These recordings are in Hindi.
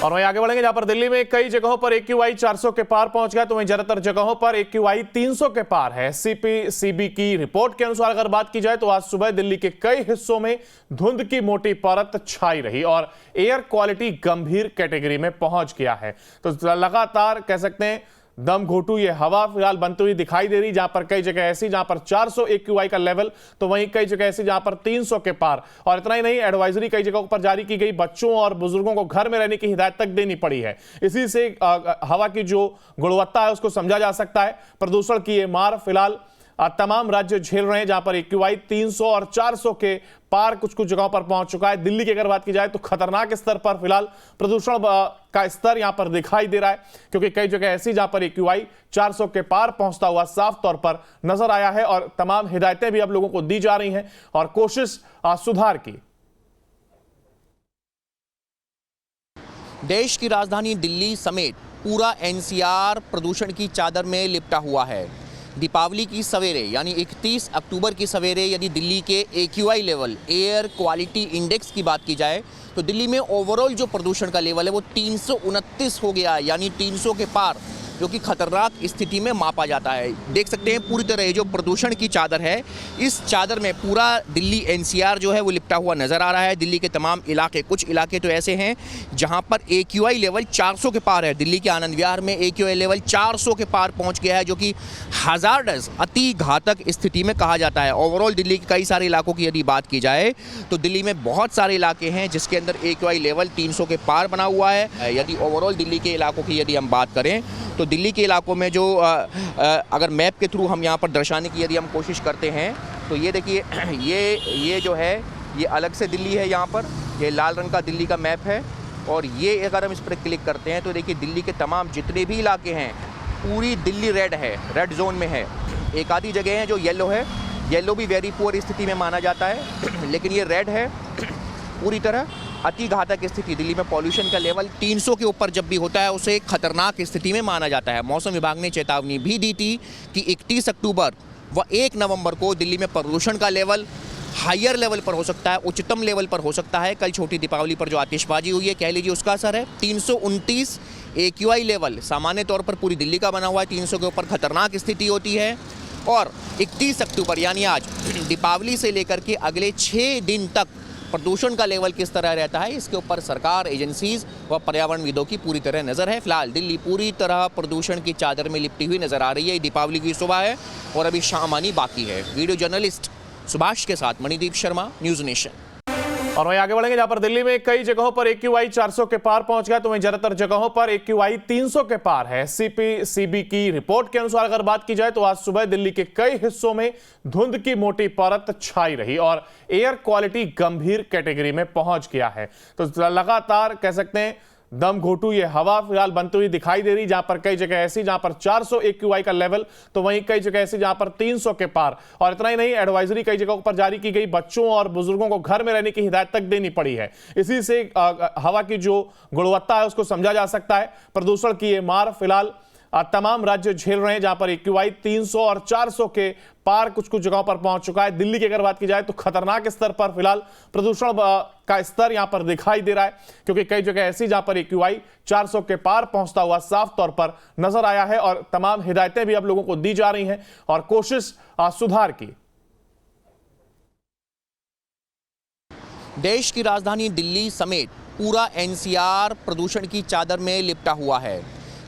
और वहीं आगे बढ़ेंगे जहां पर दिल्ली में कई जगहों पर AQI 400 के पार पहुंच गया, तो वहीं ज्यादातर जगहों पर AQI 300 के पार है। CPCB की रिपोर्ट के अनुसार अगर बात की जाए तो आज सुबह दिल्ली के कई हिस्सों में धुंध की मोटी परत छाई रही और एयर क्वालिटी गंभीर कैटेगरी में पहुंच गया है। तो लगातार कह सकते हैं दम घोटू ये हवा फिलहाल बनती हुई दिखाई दे रही, जहां पर कई जगह ऐसी जहां पर 400 AQI का लेवल, तो वहीं कई जगह ऐसी जहां पर 300 के पार। और इतना ही नहीं, एडवाइजरी कई जगहों पर जारी की गई, बच्चों और बुजुर्गों को घर में रहने की हिदायत तक देनी पड़ी है। इसी से हवा की जो गुणवत्ता है उसको समझा जा सकता है। प्रदूषण की ये मार फिलहाल तमाम राज्य झेल रहे हैं, जहां पर AQI 300 और 400 के पार कुछ कुछ जगहों पर पहुंच चुका है। दिल्ली की अगर बात की जाए तो खतरनाक स्तर पर फिलहाल प्रदूषण का स्तर यहां पर दिखाई दे रहा है, क्योंकि कई जगह ऐसी जहां पर AQI 400 के पार पहुंचता हुआ साफ तौर पर नजर आया है और तमाम हिदायतें भी अब लोगों को दी जा रही हैं और कोशिश सुधार की। देश की राजधानी दिल्ली समेत पूरा NCR प्रदूषण की चादर में लिपटा हुआ है। दीपावली की सवेरे यानी 31 अक्टूबर की सवेरे यदि दिल्ली के AQI level, air quality index की बात की जाए तो दिल्ली में ओवरऑल जो प्रदूषण का लेवल है वो 329 हो गया, यानी 300 के पार, जो कि खतरनाक स्थिति में मापा जाता है। देख सकते हैं पूरी तरह जो प्रदूषण की चादर है, इस चादर में पूरा दिल्ली NCR जो है वो लिपटा हुआ नज़र आ रहा है। दिल्ली के तमाम इलाके, कुछ इलाके तो ऐसे हैं जहां पर AQI लेवल 400 के पार है। दिल्ली के आनंद विहार में AQI लेवल 400 के पार पहुंच गया है, जो कि हज़ार्डस, अति घातक स्थिति में कहा जाता है। ओवरऑल दिल्ली के कई सारे इलाकों की यदि बात की जाए तो दिल्ली में बहुत सारे इलाके हैं जिसके अंदर AQI लेवल 300 के पार बना हुआ है। यदि ओवरऑल दिल्ली के इलाकों की यदि हम बात करें तो दिल्ली के इलाकों में जो अगर मैप के थ्रू हम यहाँ पर दर्शाने की यदि हम कोशिश करते हैं तो ये देखिए, ये जो है ये अलग से दिल्ली है। यहाँ पर ये लाल रंग का दिल्ली का मैप है और ये अगर हम इस पर क्लिक करते हैं तो देखिए दिल्ली के तमाम जितने भी इलाके हैं पूरी दिल्ली रेड है, रेड जोन में है। एक आधी जगह है जो येलो है, येलो भी वेरी पुअर स्थिति में माना जाता है, लेकिन ये रेड है पूरी तरह अति घातक स्थिति। दिल्ली में पॉल्यूशन का लेवल 300 के ऊपर जब भी होता है उसे खतरनाक स्थिति में माना जाता है। मौसम विभाग ने चेतावनी भी दी थी कि 31 अक्टूबर व 1 नवंबर को दिल्ली में प्रदूषण का लेवल हायर लेवल पर हो सकता है, उच्चतम लेवल पर हो सकता है। कल छोटी दीपावली पर जो आतिशबाजी हुई है, कह लीजिए उसका असर है। 329 AQI लेवल सामान्य तौर पर पूरी दिल्ली का बना हुआ है। 300 के ऊपर खतरनाक स्थिति होती है। और 31 अक्टूबर यानी आज दीपावली से लेकर के अगले 6 दिन तक प्रदूषण का लेवल किस तरह रहता है, इसके ऊपर सरकार, एजेंसीज व पर्यावरणविदों की पूरी तरह नज़र है। फिलहाल दिल्ली पूरी तरह प्रदूषण की चादर में लिपटी हुई नज़र आ रही है। दीपावली की सुबह है और अभी शाम आनी बाकी है। वीडियो जर्नलिस्ट सुभाष के साथ मणिदीप शर्मा, न्यूज़ नेशन। और वहीं आगे बढ़ेंगे जहां पर दिल्ली में कई जगहों पर AQI 400 के पार पहुंच गया, तो वहीं ज्यादातर जगहों पर AQI 300 के पार है। CPCB की रिपोर्ट के अनुसार अगर बात की जाए तो आज सुबह दिल्ली के कई हिस्सों में धुंध की मोटी परत छाई रही और एयर क्वालिटी गंभीर कैटेगरी में पहुंच गया है। तो लगातार कह सकते हैं दम घोटू ये हवा फिलहाल बनती हुई दिखाई दे रही, जहां पर कई जगह ऐसी जहां पर 400 AQI का लेवल, तो वहीं कई जगह ऐसी जहां पर 300 के पार। और इतना ही नहीं, एडवाइजरी कई जगहों पर जारी की गई, बच्चों और बुजुर्गों को घर में रहने की हिदायत तक देनी पड़ी है। इसी से हवा की जो गुणवत्ता है उसको समझा जा सकता है। प्रदूषण की ये मार फिलहाल तमाम राज्य झेल रहे हैं, जहां पर AQI 300 और 400 के पार कुछ कुछ जगहों पर पहुंच चुका है। दिल्ली की अगर बात की जाए तो खतरनाक स्तर पर फिलहाल प्रदूषण का स्तर यहां पर दिखाई दे रहा है, क्योंकि कई जगह ऐसी जहां पर AQI 400 के पार पहुंचता हुआ साफ तौर पर नजर आया है और तमाम हिदायतें भी अब लोगों को दी जा रही हैं और कोशिश सुधार की। देश की राजधानी दिल्ली समेत पूरा NCR प्रदूषण की चादर में लिपटा हुआ है।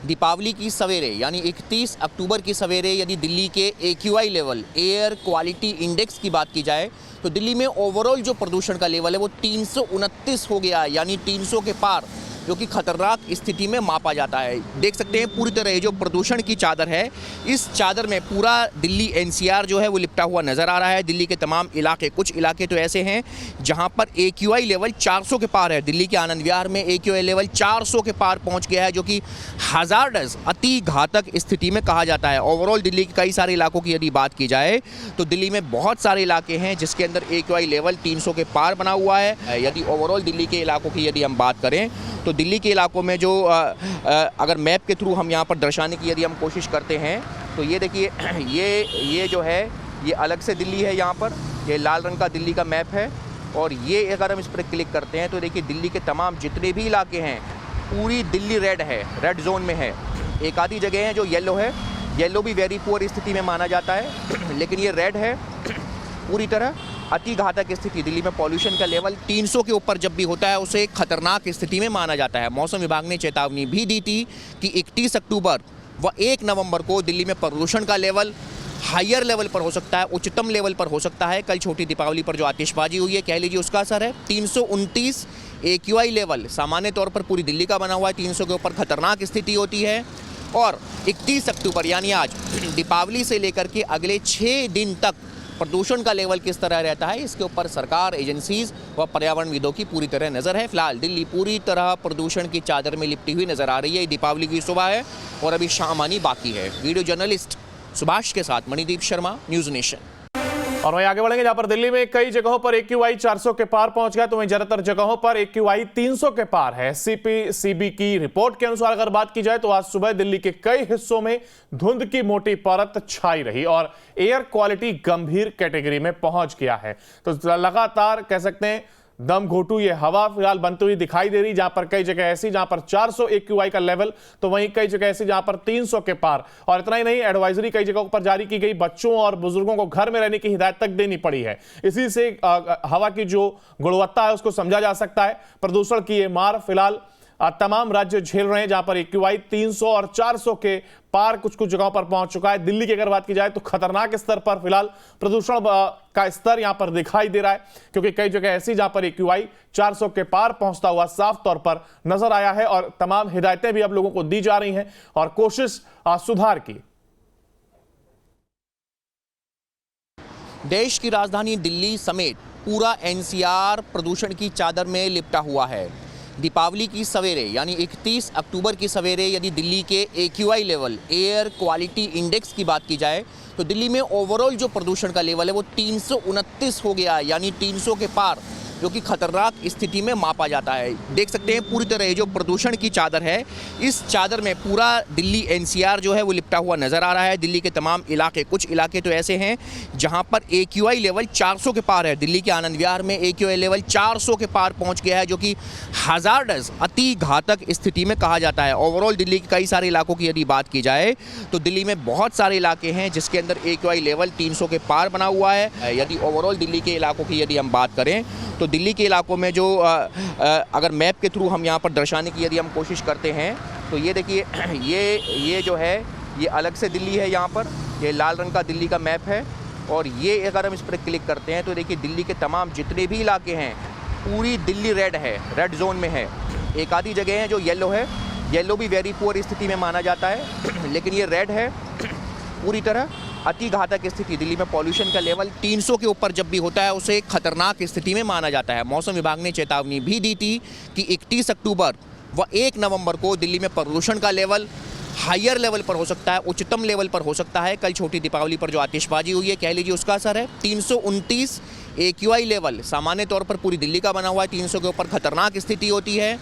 दीपावली की सवेरे यानी 31 अक्टूबर की सवेरे यदि दिल्ली के AQI level, air quality index की बात की जाए तो दिल्ली में ओवरऑल जो प्रदूषण का लेवल है वो 329 हो गया, यानी 300 के पार, जो कि खतरनाक स्थिति में मापा जाता है। देख सकते हैं पूरी तरह जो प्रदूषण की चादर है, इस चादर में पूरा दिल्ली NCR जो है वो लिपटा हुआ नज़र आ रहा है। दिल्ली के तमाम इलाके, कुछ इलाके तो ऐसे हैं जहां पर AQI लेवल 400 के पार है। दिल्ली के आनंद विहार में AQI लेवल 400 के पार पहुंच गया है, जो कि हज़ार्डस, अति घातक स्थिति में कहा जाता है। ओवरऑल दिल्ली के कई सारे इलाकों की यदि बात की जाए तो दिल्ली में बहुत सारे इलाके हैं जिसके अंदर AQI लेवल 300 के पार बना हुआ है। यदि ओवरऑल दिल्ली के इलाकों की यदि हम बात करें तो दिल्ली के इलाकों में जो अगर मैप के थ्रू हम यहाँ पर दर्शाने की यदि हम कोशिश करते हैं तो ये देखिए, ये जो है ये अलग से दिल्ली है। यहाँ पर ये लाल रंग का दिल्ली का मैप है और ये अगर हम इस पर क्लिक करते हैं तो देखिए दिल्ली के तमाम जितने भी इलाके हैं पूरी दिल्ली रेड है, रेड जोन में है। एक आधी जगह है जो येलो है, येलो भी वेरी पुअर स्थिति में माना जाता है, लेकिन ये रेड है पूरी तरह अति घातक स्थिति। दिल्ली में पॉल्यूशन का लेवल 300 के ऊपर जब भी होता है उसे एक खतरनाक स्थिति में माना जाता है। मौसम विभाग ने चेतावनी भी दी थी कि 31 अक्टूबर व 1 नवंबर को दिल्ली में प्रदूषण का लेवल हायर लेवल पर हो सकता है, उच्चतम लेवल पर हो सकता है। कल छोटी दीपावली पर जो आतिशबाजी हुई है, कह लीजिए उसका असर है। 329 AQI लेवल सामान्य तौर पर पूरी दिल्ली का बना हुआ है, 300 के ऊपर खतरनाक स्थिति होती है। और 31 अक्टूबर यानी आज दीपावली से लेकर के अगले 6 दिन तक प्रदूषण का लेवल किस तरह रहता है, इसके ऊपर सरकार, एजेंसीज व पर्यावरणविदों की पूरी तरह नज़र है। फिलहाल दिल्ली पूरी तरह प्रदूषण की चादर में लिपटी हुई नजर आ रही है। दीपावली की सुबह है और अभी शाम आनी बाकी है। वीडियो जर्नलिस्ट सुभाष के साथ मणिदीप शर्मा, न्यूज़ नेशन। और वहीं आगे बढ़ेंगे, जहां पर दिल्ली में कई जगहों पर AQI 400 के पार पहुंच गया, तो वहीं ज्यादातर जगहों पर AQI 300 के पार है। CPCB की रिपोर्ट के अनुसार अगर बात की जाए तो आज सुबह दिल्ली के कई हिस्सों में धुंध की मोटी परत छाई रही और एयर क्वालिटी गंभीर कैटेगरी में पहुंच गया है। तो लगातार कह सकते हैं दम घोटू ये हवा फिलहाल बनती हुई दिखाई दे रही, जहां पर कई जगह ऐसी जहां पर 400 AQI का लेवल, तो वहीं कई जगह ऐसी जहां पर 300 के पार। और इतना ही नहीं, एडवाइजरी कई जगहों पर जारी की गई, बच्चों और बुजुर्गों को घर में रहने की हिदायत तक देनी पड़ी है। इसी से हवा की जो गुणवत्ता है उसको समझा जा सकता है। प्रदूषण की ये मार फिलहाल तमाम राज्य झेल रहे हैं, जहां पर AQI 300 और 400 के पार कुछ कुछ जगहों पर पहुंच चुका है। दिल्ली की अगर बात की जाए तो खतरनाक स्तर पर फिलहाल प्रदूषण का स्तर यहां पर दिखाई दे रहा है, क्योंकि कई जगह ऐसी जहां पर AQI 400 के पार पहुंचता हुआ साफ तौर पर नजर आया है। और तमाम हिदायतें भी अब लोगों को दी जा रही हैं और कोशिश सुधार की। देश की राजधानी दिल्ली समेत पूरा NCR प्रदूषण की चादर में लिपटा हुआ है। दीपावली की सवेरे यानी 31 अक्टूबर की सवेरे यदि दिल्ली के AQI level, air quality index की बात की जाए तो दिल्ली में ओवरऑल जो प्रदूषण का लेवल है वो 329 हो गया है, यानी 300 के पार, जो कि खतरनाक स्थिति में मापा जाता है। देख सकते हैं पूरी तरह जो प्रदूषण की चादर है, इस चादर में पूरा दिल्ली NCR जो है वो लिपटा हुआ नज़र आ रहा है। दिल्ली के तमाम इलाके, कुछ इलाके तो ऐसे हैं जहां पर AQI लेवल 400 के पार है। दिल्ली के आनंद विहार में AQI लेवल 400 के पार पहुंच गया है, जो कि हज़ार्डस, अति घातक स्थिति में कहा जाता है। ओवरऑल दिल्ली के कई सारे इलाकों की यदि बात की जाए तो दिल्ली में बहुत सारे इलाके हैं जिसके अंदर AQI लेवल 300 के पार बना हुआ है। यदि ओवरऑल दिल्ली के इलाकों की यदि हम बात करें तो दिल्ली के इलाकों में जो अगर मैप के थ्रू हम यहाँ पर दर्शाने की यदि हम कोशिश करते हैं तो ये देखिए, ये जो है ये अलग से दिल्ली है। यहाँ पर ये लाल रंग का दिल्ली का मैप है और ये अगर हम इस पर क्लिक करते हैं तो देखिए दिल्ली के तमाम जितने भी इलाके हैं पूरी दिल्ली रेड है, रेड जोन में है। एक आधी जगह है जो येलो है, येलो भी वेरी पुअर स्थिति में माना जाता है, लेकिन ये रेड है पूरी तरह अति घातक स्थिति। दिल्ली में पॉल्यूशन का लेवल 300 के ऊपर जब भी होता है उसे एक खतरनाक स्थिति में माना जाता है। मौसम विभाग ने चेतावनी भी दी थी कि 31 अक्टूबर व 1 नवंबर को दिल्ली में प्रदूषण का लेवल हायर लेवल पर हो सकता है, उच्चतम लेवल पर हो सकता है। कल छोटी दीपावली पर जो आतिशबाजी हुई है, कह लीजिए उसका असर है। 329 AQI लेवल सामान्य तौर पर पूरी दिल्ली का बना हुआ है, 300 के ऊपर खतरनाक स्थिति होती है।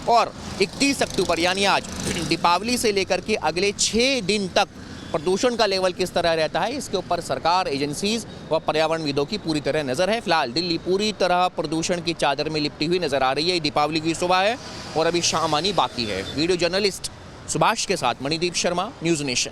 और 31 अक्टूबर यानी आज दीपावली से लेकर के अगले 6 दिन तक प्रदूषण का लेवल किस तरह रहता है, इसके ऊपर सरकार, एजेंसीज व पर्यावरणविदों की पूरी तरह नज़र है। फिलहाल दिल्ली पूरी तरह प्रदूषण की चादर में लिपटी हुई नजर आ रही है। दीपावली की सुबह है और अभी शाम आनी बाकी है। वीडियो जर्नलिस्ट सुभाष के साथ मणिदीप शर्मा, न्यूज़ नेशन।